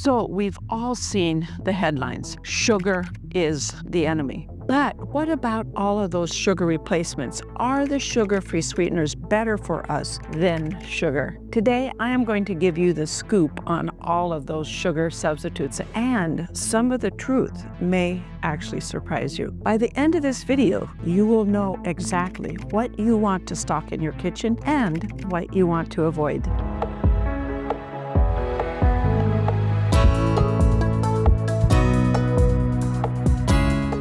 So we've all seen the headlines. Sugar is the enemy. But what about all of those sugar replacements? Are the sugar-free sweeteners better for us than sugar? Today, I am going to give you the scoop on all of those sugar substitutes, and some of the truth may actually surprise you. By the end of this video, you will know exactly what you want to stock in your kitchen and what you want to avoid.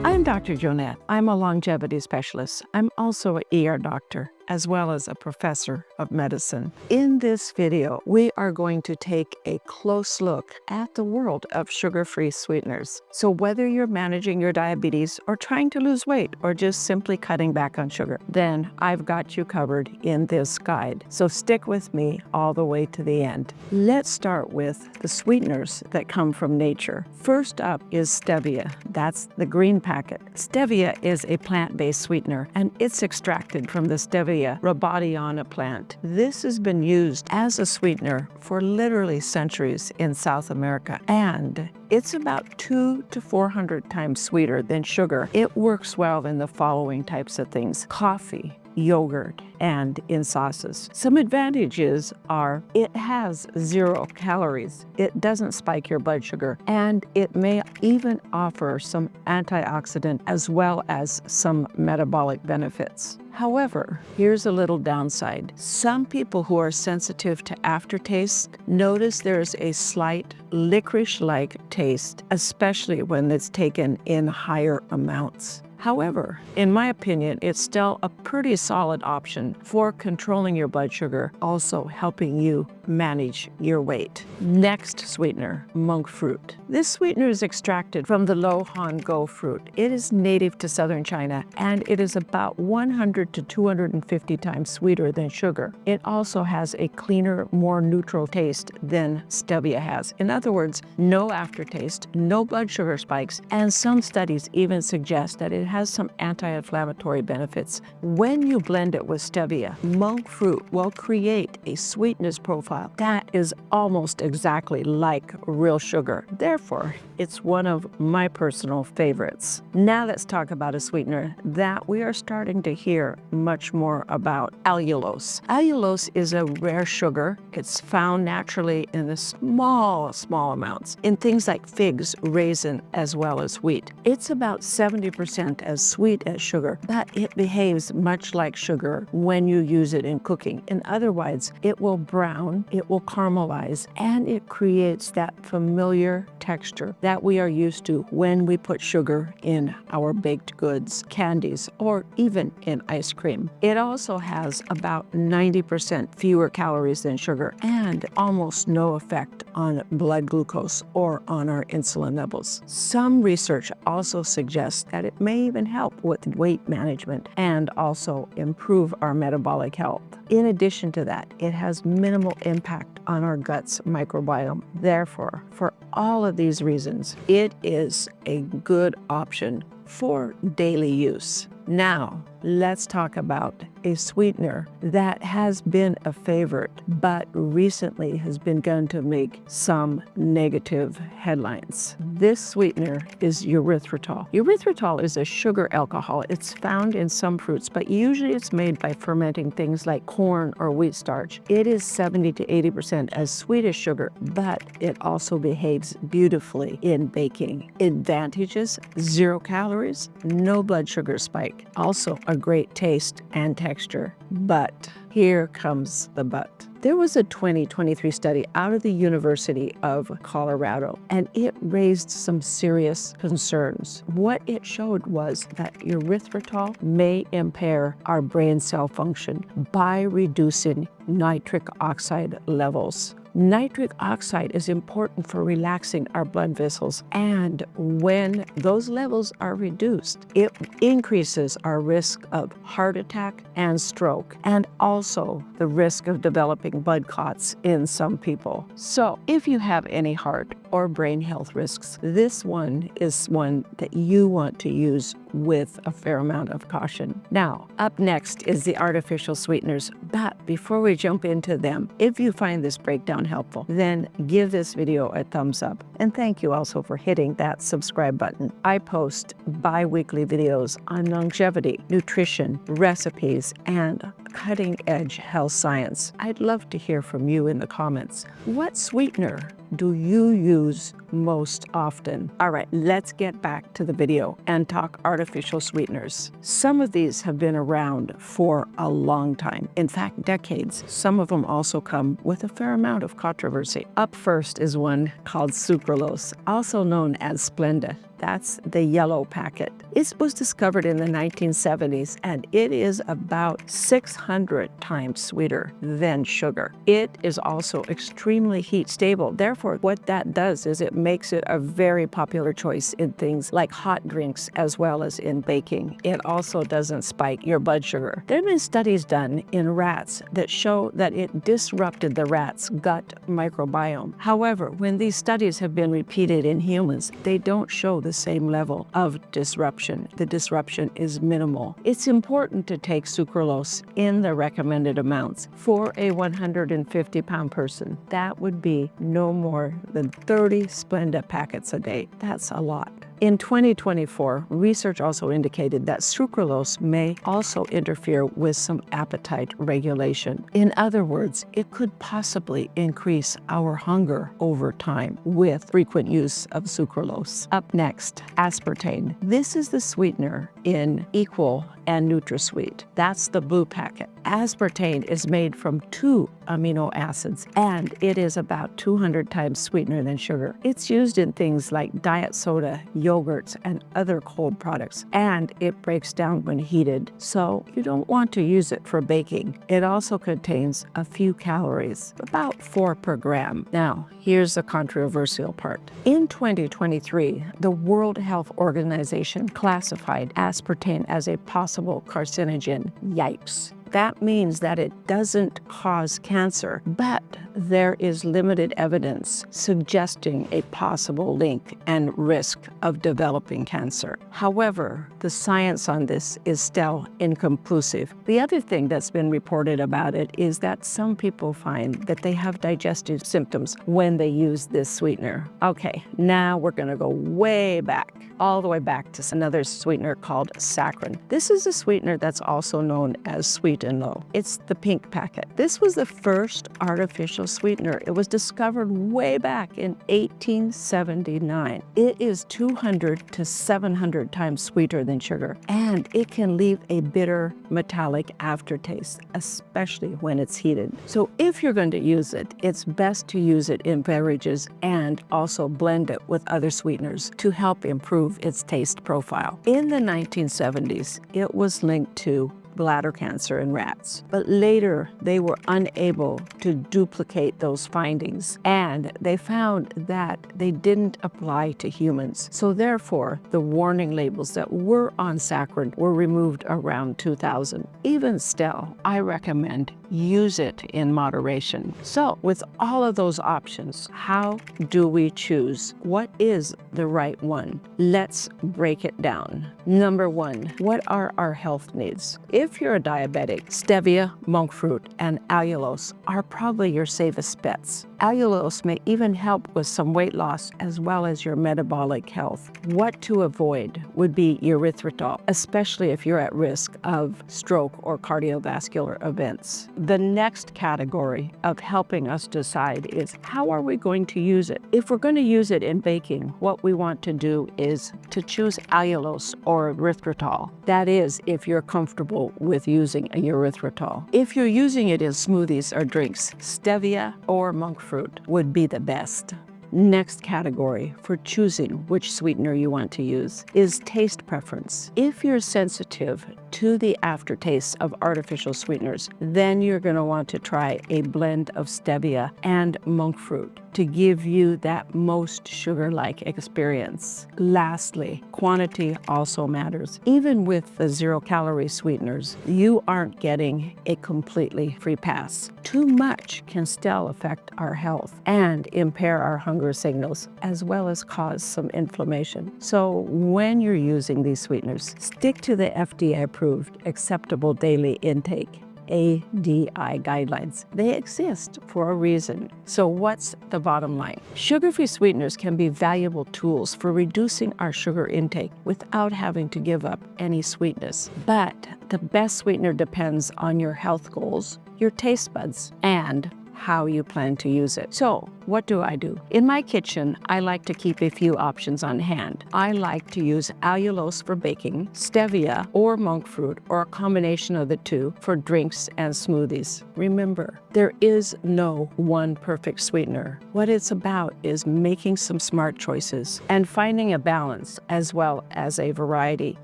I'm Dr. Joanette. I'm a longevity specialist. I'm also an ER doctor, as well as a professor of medicine. In this video, we are going to take a close look at the world of sugar-free sweeteners. So whether you're managing your diabetes or trying to lose weight or just simply cutting back on sugar, then I've got you covered in this guide. So stick with me all the way to the end. Let's start with the sweeteners that come from nature. First up is stevia. That's the green packet. Stevia is a plant-based sweetener, and it's extracted from the stevia rhododendron plant. This has been used as a sweetener for literally centuries in South America, and it's about 200 to 400 times sweeter than sugar. It works well in the following types of things: coffee, yogurt, and in sauces. Some advantages are it has 0 calories, it doesn't spike your blood sugar, and it may even offer some antioxidant as well as some metabolic benefits. However, here's a little downside. Some people who are sensitive to aftertaste notice there's a slight licorice-like taste, especially when it's taken in higher amounts. However, in my opinion, it's still a pretty solid option for controlling your blood sugar, also helping you manage your weight. Next sweetener, monk fruit. This sweetener is extracted from the Lohango fruit. It is native to southern China, and it is about 100 to 250 times sweeter than sugar. It also has a cleaner, more neutral taste than stevia has. In other words, no aftertaste, no blood sugar spikes, and some studies even suggest that it has some anti-inflammatory benefits. When you blend it with stevia, monk fruit will create a sweetness profile that is almost exactly like real sugar. Therefore, it's one of my personal favorites. Now let's talk about a sweetener that we are starting to hear much more about: allulose. Allulose is a rare sugar. It's found naturally in the small amounts in things like figs, raisin, as well as wheat. It's about 70% as sweet as sugar, but it behaves much like sugar when you use it in cooking. In other words, it will brown, it will caramelize, and it creates that familiar texture that we are used to when we put sugar in our baked goods, candies, or even in ice cream. It also has about 90% fewer calories than sugar and almost no effect on blood glucose or on our insulin levels. Some research also suggests that it may even help with weight management and also improve our metabolic health. In addition to that, it has minimal impact on our gut's microbiome. Therefore, for all of these reasons, it is a good option for daily use. Now, let's talk about a sweetener that has been a favorite, but recently has begun to make some negative headlines. This sweetener is erythritol. Erythritol is a sugar alcohol. It's found in some fruits, but usually it's made by fermenting things like corn or wheat starch. It is 70 to 80% as sweet as sugar, but it also behaves beautifully in baking. Advantages: 0 calories, no blood sugar spike. Also a great taste and texture. But here comes the but. There was a 2023 study out of the University of Colorado, and it raised some serious concerns. What it showed was that erythritol may impair our brain cell function by reducing nitric oxide levels. Nitric oxide is important for relaxing our blood vessels, and when those levels are reduced, it increases our risk of heart attack and stroke, and also the risk of developing blood clots in some people. So if you have any heart or brain health risks, this one is one that you want to use with a fair amount of caution. Now, up next is the artificial sweeteners. But before we jump into them, if you find this breakdown helpful, then give this video a thumbs up. And thank you also for hitting that subscribe button. I post bi-weekly videos on longevity, nutrition, recipes, and cutting-edge health science. I'd love to hear from you in the comments. What sweetener do you use most often? All right, let's get back to the video and talk artificial sweeteners. Some of these have been around for a long time, in fact, decades. Some of them also come with a fair amount of controversy. Up first is one called sucralose, also known as Splenda. That's the yellow packet. It was discovered in the 1970s, and it is about 600 times sweeter than sugar. It is also extremely heat stable. Therefore, what that does is it makes it a very popular choice in things like hot drinks as well as in baking. It also doesn't spike your blood sugar. There have been studies done in rats that show that it disrupted the rat's gut microbiome. However, when these studies have been repeated in humans, they don't show the same level of disruption. The disruption is minimal. It's important to take sucralose in the recommended amounts. For a 150-pound person, that would be no more than 30 Splenda packets a day. That's a lot. In 2024, research also indicated that sucralose may also interfere with some appetite regulation. In other words, it could possibly increase our hunger over time with frequent use of sucralose. Up next, aspartame. This is the sweetener in Equal and NutraSweet. That's the blue packet. Aspartame is made from 2 amino acids, and it is about 200 times sweetener than sugar. It's used in things like diet soda, yogurts, and other cold products, and it breaks down when heated, so you don't want to use it for baking. It also contains a few calories, about 4 per gram. Now, here's the controversial part. In 2023, the World Health Organization classified aspartame as a possible carcinogen. Yikes. That means that it doesn't cause cancer, but there is limited evidence suggesting a possible link and risk of developing cancer. However, the science on this is still inconclusive. The other thing that's been reported about it is that some people find that they have digestive symptoms when they use this sweetener. Okay, now we're going to go way back, all the way back to another sweetener called saccharin. This is a sweetener that's also known as sweet and low. It's the pink packet. This was the first artificial sweetener. It was discovered way back in 1879. It is 200 to 700 times sweeter than sugar, and it can leave a bitter metallic aftertaste, especially when it's heated. So if you're going to use it, it's best to use it in beverages and also blend it with other sweeteners to help improve its taste profile. In the 1970s, it was linked to bladder cancer in rats. But later, they were unable to duplicate those findings, and they found that they didn't apply to humans. So therefore, the warning labels that were on saccharin were removed around 2000. Even still, I recommend use it in moderation. So with all of those options, how do we choose? What is the right one? Let's break it down. Number 1, what are our health needs? If you're a diabetic, stevia, monk fruit, and allulose are probably your safest bets. Allulose may even help with some weight loss as well as your metabolic health. What to avoid would be erythritol, especially if you're at risk of stroke or cardiovascular events. The next category of helping us decide is how are we going to use it? If we're going to use it in baking, what we want to do is to choose allulose or erythritol. That is, if you're comfortable with using a erythritol. If you're using it in smoothies or drinks, stevia or monk fruit would be the best. Next category for choosing which sweetener you want to use is taste preference. If you're sensitive to the aftertaste of artificial sweeteners, then you're going to want to try a blend of stevia and monk fruit. to give you that most sugar-like experience. Lastly, quantity also matters. Even with the zero-calorie sweeteners, you aren't getting a completely free pass. Too much can still affect our health and impair our hunger signals, as well as cause some inflammation. So when you're using these sweeteners, stick to the FDA-approved acceptable daily intake ADI guidelines. They exist for a reason. So what's the bottom line? Sugar-free sweeteners can be valuable tools for reducing our sugar intake without having to give up any sweetness. But the best sweetener depends on your health goals, your taste buds, and how you plan to use it. So what do? In my kitchen, I like to keep a few options on hand. I like to use allulose for baking, stevia or monk fruit, or a combination of the two for drinks and smoothies. Remember, there is no one perfect sweetener. What it's about is making some smart choices and finding a balance as well as a variety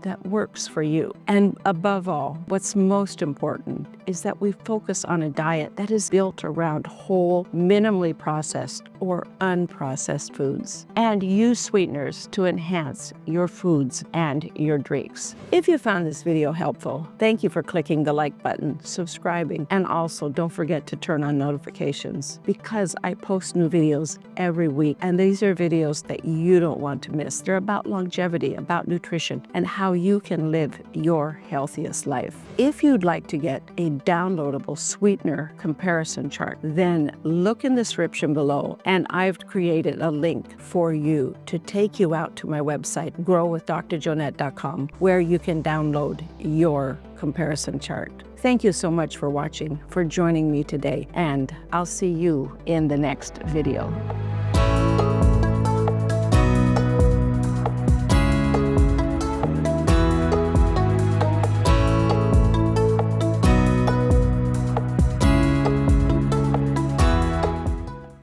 that works for you. And above all, what's most important is that we focus on a diet that is built around whole, minimally processed or unprocessed foods, and use sweeteners to enhance your foods and your drinks. If you found this video helpful, thank you for clicking the like button, subscribing, and also don't forget to turn on notifications, because I post new videos every week, and these are videos that you don't want to miss. They're about longevity, about nutrition, and how you can live your healthiest life. If you'd like to get a downloadable sweetener comparison chart, then look in the description below, and I've created a link for you to take you out to my website, growwithdrjoanette.com, where you can download your comparison chart. Thank you so much for watching, for joining me today, and I'll see you in the next video.